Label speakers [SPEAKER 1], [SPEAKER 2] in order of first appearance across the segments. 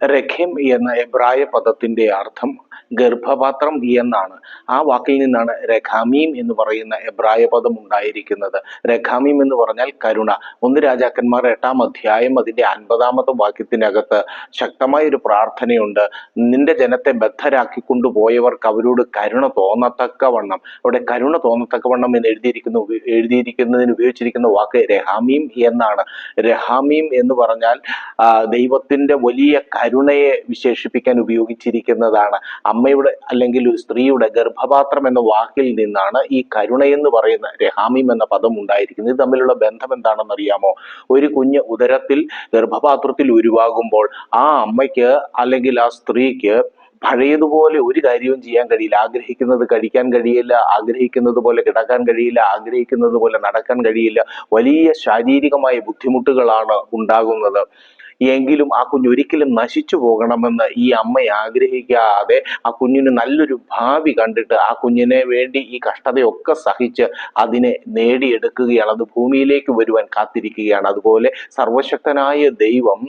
[SPEAKER 1] രഖെം എന്ന എബ്രായ പദത്തിന്റെ അർത്ഥം ഗർഭപാത്രം എന്നാണ്. ആ വാക്കിൽ നിന്നാണ് രഖാമീം എന്ന് പറയുന്ന എബ്രായ പദം ഉണ്ടായിരിക്കുന്നത്. രഖാമീം എന്ന് പറഞ്ഞാൽ കരുണ. 1 രാജാക്കന്മാർ 8-ാം അധ്യായം അതിന്റെ 50-ാമത്തെ വാക്യത്തിനകത്ത് ശക്തമായ ഒരു പ്രാർത്ഥനയുണ്ട്. നിന്റെ ജനത്തെ ബദ്ധരാക്കി കൊണ്ടുപോയവർക്ക് അവരോട് കരുണ തോന്നത്തക്കവണ്ണം. അവിടെ കരുണ തോന്നത്തക്കവണ്ണം എന്ന് എഴുതിയിരിക്കുന്നതിന് ഉപയോഗിച്ചിരിക്കുന്ന വാക്ക് രഹാമീം എന്നാണ്. രഹാമീം എന്ന് പറഞ്ഞാൽ ദൈവത്തിന്റെ വലിയ കരുണയെ വിശേഷിപ്പിക്കാൻ ഉപയോഗിച്ചിരിക്കുന്നതാണ്. അമ്മയുടെ അല്ലെങ്കിൽ ഒരു സ്ത്രീയുടെ ഗർഭപാത്രം എന്ന വാക്കിൽ നിന്നാണ് ഈ കരുണയെന്ന് പറയുന്ന രഹാമീം എന്ന പദം ഉണ്ടായിരിക്കുന്നത്. ഇത് തമ്മിലുള്ള ബന്ധം എന്താണെന്ന് അറിയാമോ? ഒരു കുഞ്ഞ് ഉദരത്തിൽ ഗർഭപാത്രത്തിൽ ഉരുവാകുമ്പോൾ ആ അമ്മയ്ക്ക് അല്ലെങ്കിൽ ആ സ്ത്രീക്ക് പഴയതുപോലെ ഒരു കാര്യവും ചെയ്യാൻ കഴിയില്ല. ആഗ്രഹിക്കുന്നത് കഴിക്കാൻ കഴിയില്ല, ആഗ്രഹിക്കുന്നത് പോലെ കിടക്കാൻ കഴിയില്ല, ആഗ്രഹിക്കുന്നത് പോലെ നടക്കാൻ കഴിയില്ല. വലിയ ശാരീരികമായ ബുദ്ധിമുട്ടുകളാണ് ഉണ്ടാകുന്നത്. എങ്കിലും ആ കുഞ്ഞ് ഒരിക്കലും നശിച്ചു പോകണമെന്ന് ഈ അമ്മ ആഗ്രഹിക്കാതെ ആ കുഞ്ഞിന് നല്ലൊരു ഭാവി കണ്ടിട്ട് ആ കുഞ്ഞിനെ വേണ്ടി ഈ കഷ്ടതയൊക്കെ സഹിച്ച് അതിനെ നേടിയെടുക്കുകയാണ്. അത് ഭൂമിയിലേക്ക് വരുവാൻ കാത്തിരിക്കുകയാണ്. അതുപോലെ സർവശക്തനായ ദൈവം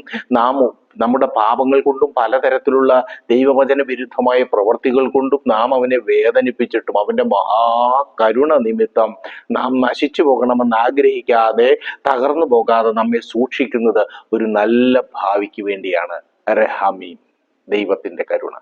[SPEAKER 1] നമ്മുടെ പാപങ്ങൾ കൊണ്ടും പലതരത്തിലുള്ള ദൈവവചന വിരുദ്ധമായ പ്രവർത്തികൾ കൊണ്ടും നാം അവനെ വേദനിപ്പിച്ചിട്ടും അവന്റെ മഹാകരുണ നിമിത്തം നാം നശിച്ചു പോകണമെന്ന് ആഗ്രഹിക്കാതെ തകർന്നു പോകാതെ നമ്മെ സൂക്ഷിക്കുന്നത് ഒരു നല്ല ഭാവിക്ക് വേണ്ടിയാണ്. രഹാമീം, ദൈവത്തിന്റെ കരുണ.